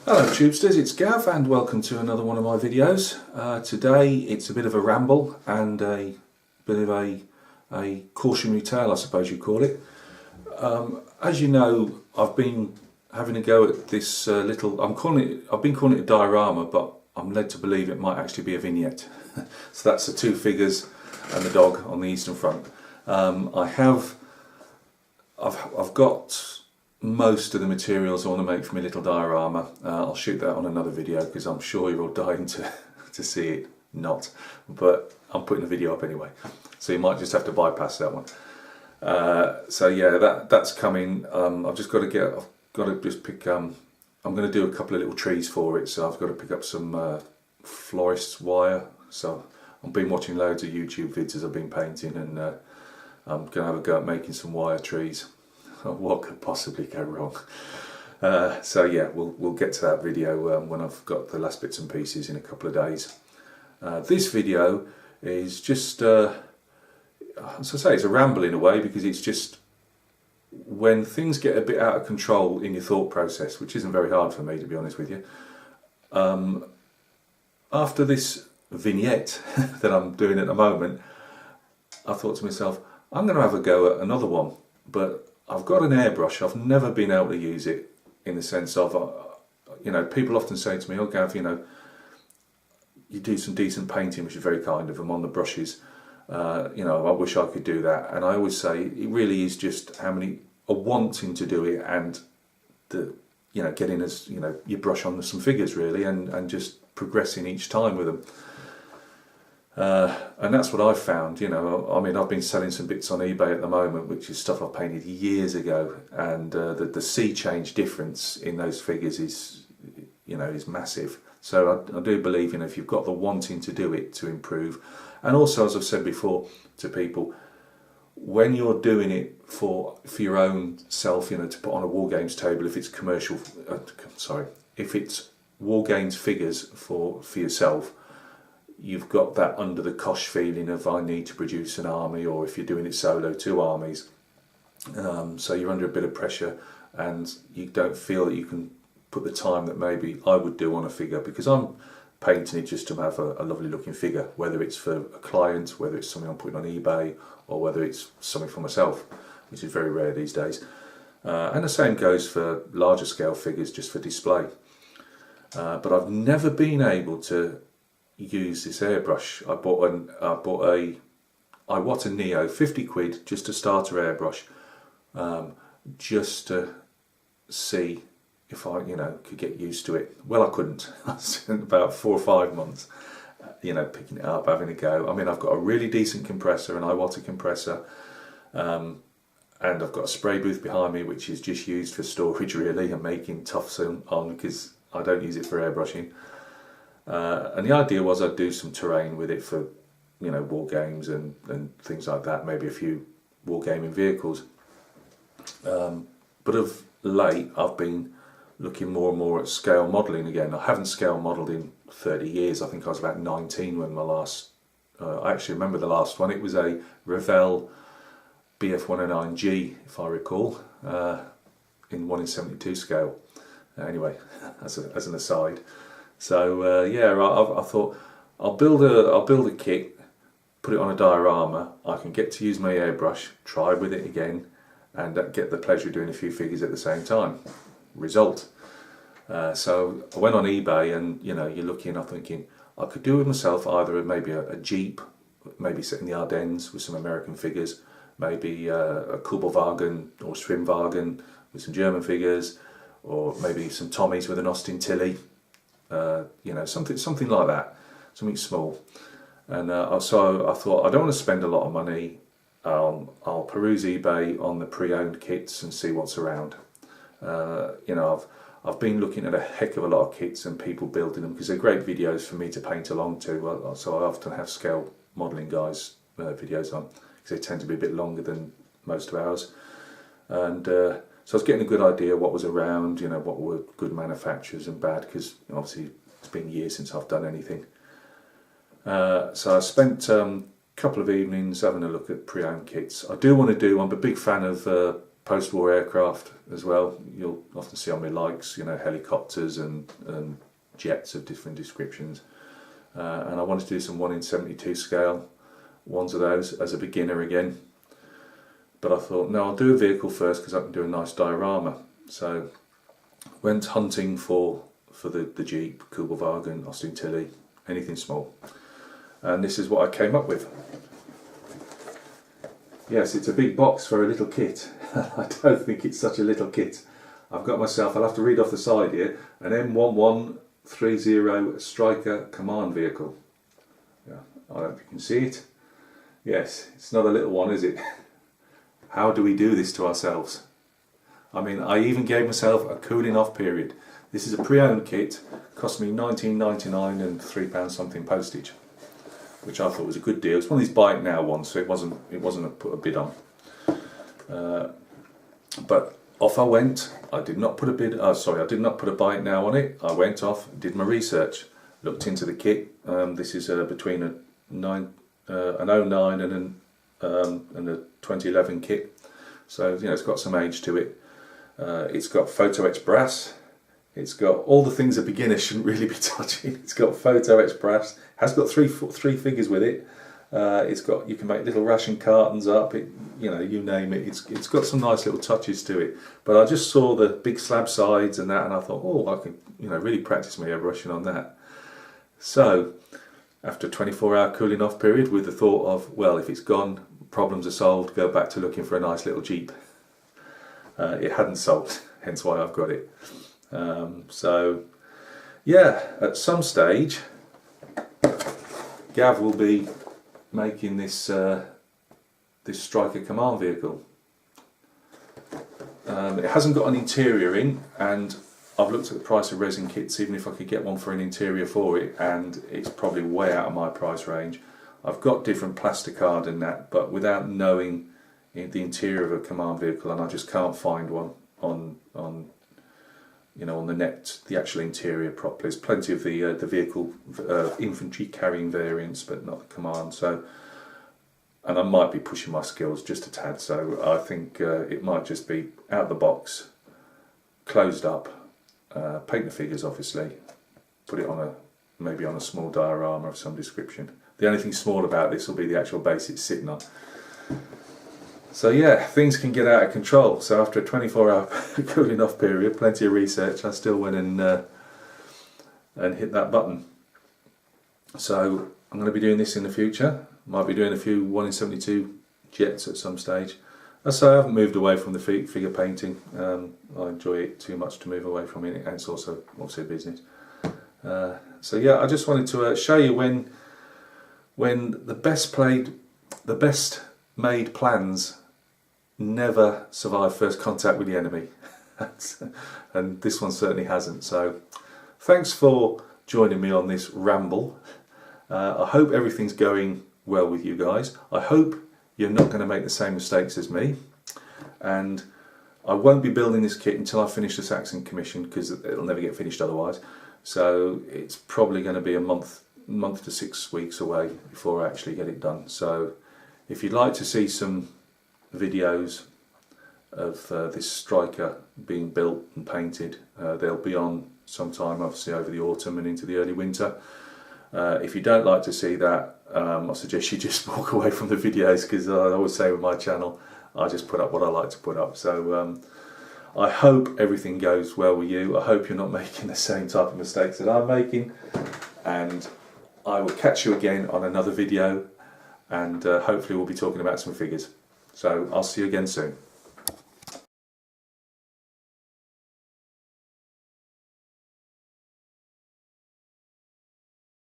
Hello Tubesters, it's Gav and welcome to another one of my videos. Today it's a bit of a ramble and a bit of a cautionary tale, I suppose you call it. As you know, I've been having a go at this I've been calling it a diorama, but I'm led to believe it might actually be a vignette. So that's the two figures and the dog on the eastern front. I've got most of the materials I want to make for my little diorama. I'll shoot that on another video because I'm sure you're all dying to see it not, but I'm putting the video up anyway, so you might just have to bypass that one. So yeah, that's coming. I've just got to just pick I'm going to do a couple of little trees for it, so I've got to pick up some florist's wire. So I've been watching loads of YouTube vids as I've been painting, and I'm going to have a go at making some wire trees. What could possibly go wrong? So yeah, we'll get to that video when I've got the last bits and pieces in a couple of days. This video is just, as I say, it's a ramble in a way, because it's just when things get a bit out of control in your thought process, which isn't very hard for me, to be honest with you. After this vignette that I'm doing at the moment, I thought to myself, I'm going to have a go at another one, but I've got an airbrush. I've never been able to use it in the sense of, people often say to me, oh Gav, you do some decent painting, which is very kind of them, on the brushes. I wish I could do that. And I always say it really is just wanting to do it, and getting your brush on some figures really, and just progressing each time with them. And that's what I've found. I've been selling some bits on eBay at the moment, which is stuff I painted years ago, and the sea change difference in those figures is massive. So I do believe, if you've got the wanting to do it, to improve. And also, as I've said before to people, when you're doing it for your own self, to put on a war games table, if it's if it's war games figures for yourself, you've got that under the cosh feeling of, I need to produce an army, or if you're doing it solo, 2 armies. So you're under a bit of pressure, and you don't feel that you can put the time that maybe I would do on a figure, because I'm painting it just to have a lovely looking figure, whether it's for a client, whether it's something I'm putting on eBay, or whether it's something for myself, which is very rare these days. And the same goes for larger scale figures, just for display. But I've never been able to use this airbrush. I bought a Iwata Neo, 50 quid, just a starter airbrush, just to see if I could get used to it. Well, I couldn't. I spent about 4 or 5 months picking it up, having a go. I've got a really decent compressor, an Iwata compressor, and I've got a spray booth behind me, which is just used for storage really, and making tufts on, because I don't use it for airbrushing. And the idea was I'd do some terrain with it for, war games and things like that, maybe a few wargaming vehicles. But of late I've been looking more and more at scale modelling again. I haven't scale modelled in 30 years. I think I was about 19 when my last, I actually remember the last one. It was a Revell BF109G, if I recall, in 1:72 scale. Anyway, as an aside. So I thought I'll build a kit, put it on a diorama. I can get to use my airbrush, try with it again, and get the pleasure of doing a few figures at the same time. Result. So I went on eBay, and you're looking, I'm thinking I could do it myself, either maybe a Jeep, maybe set in the Ardennes with some American figures, maybe a Kugelwagen or Schwimmwagen with some German figures, or maybe some Tommies with an Austin Tilly. Something like that, something small. And so I thought, I don't want to spend a lot of money. I'll peruse eBay on the pre-owned kits and see what's around. I've been looking at a heck of a lot of kits and people building them, because they're great videos for me to paint along to. So I often have scale modelling guys videos on, because they tend to be a bit longer than most of ours. And so I was getting a good idea what was around, what were good manufacturers and bad, because obviously it's been years since I've done anything. So I spent a couple of evenings having a look at pre-owned kits. I'm a big fan of post-war aircraft as well. You'll often see on my likes, you know, helicopters and jets of different descriptions. And I wanted to do some 1 in 72 scale ones of those as a beginner again. But I thought, no, I'll do a vehicle first because I can do a nice diorama. So went hunting for the Jeep, Kugelwagen, Austin Tilly, anything small. And this is what I came up with. Yes, it's a big box for a little kit. I don't think it's such a little kit. I've got myself, I'll have to read off the side here, an M1130 Striker command vehicle. Yeah, I don't know if you can see it. Yes, it's not a little one, is it? How do we do this to ourselves? I mean, I even gave myself a cooling off period. This is a pre-owned kit, cost me $19.99 and £3 something postage, which I thought was a good deal. It's one of these buy it now ones, so it wasn't a put a bid on. But off I went. I did not put a bid. I did not put a buy it now on it. I went off, did my research, looked into the kit. This is between an 09 and a 2011 kit, so you know it's got some age to it. It's got photo etched brass. It's got all the things a beginner shouldn't really be touching. It's got photo etched brass. Has got three figures with it. It's got, you can make little ration cartons up. It, you know, you name it. It's got some nice little touches to it. But I just saw the big slab sides and that, and I thought, oh, I can, you know, really practice my airbrushing on that. So after a 24-hour cooling off period, with the thought of, well, if it's gone, problems are solved. Go back to looking for a nice little Jeep. It hadn't sold, hence why I've got it. So yeah, at some stage Gav will be making this this Striker command vehicle. It hasn't got an interior in, and I've looked at the price of resin kits, even if I could get one for an interior for it, and it's probably way out of my price range. I've got different plasticard and that, but without knowing the interior of a command vehicle, and I just can't find one on you know, on the net, the actual interior properly. There's plenty of the vehicle infantry carrying variants, but not the command. So, and I might be pushing my skills just a tad. So I think it might just be out the box, closed up, paint the figures obviously, put it on maybe on a small diorama of some description. The only thing small about this will be the actual base it's sitting on. So yeah, things can get out of control. So after a 24-hour cooling off period, plenty of research, I still went and hit that button. So I'm going to be doing this in the future. Might be doing a few 1 in 72 jets at some stage. As I say, I haven't moved away from the figure painting. I enjoy it too much to move away from it, and it's also obviously a business. So yeah, I just wanted to show you when the best made plans never survive first contact with the enemy. And this one certainly hasn't. So thanks for joining me on this ramble. I hope everything's going well with you guys. I hope you're not going to make the same mistakes as me, and I won't be building this kit until I finish the Saxon commission, because it'll never get finished otherwise. So it's probably going to be a month to 6 weeks away before I actually get it done. So if you'd like to see some videos of this Striker being built and painted, they'll be on sometime obviously over the autumn and into the early winter. If you don't like to see that, I suggest you just walk away from the videos, because I always say with my channel, I just put up what I like to put up. So I hope everything goes well with you. I hope you're not making the same type of mistakes that I'm making, and I will catch you again on another video, and hopefully we'll be talking about some figures. So I'll see you again soon.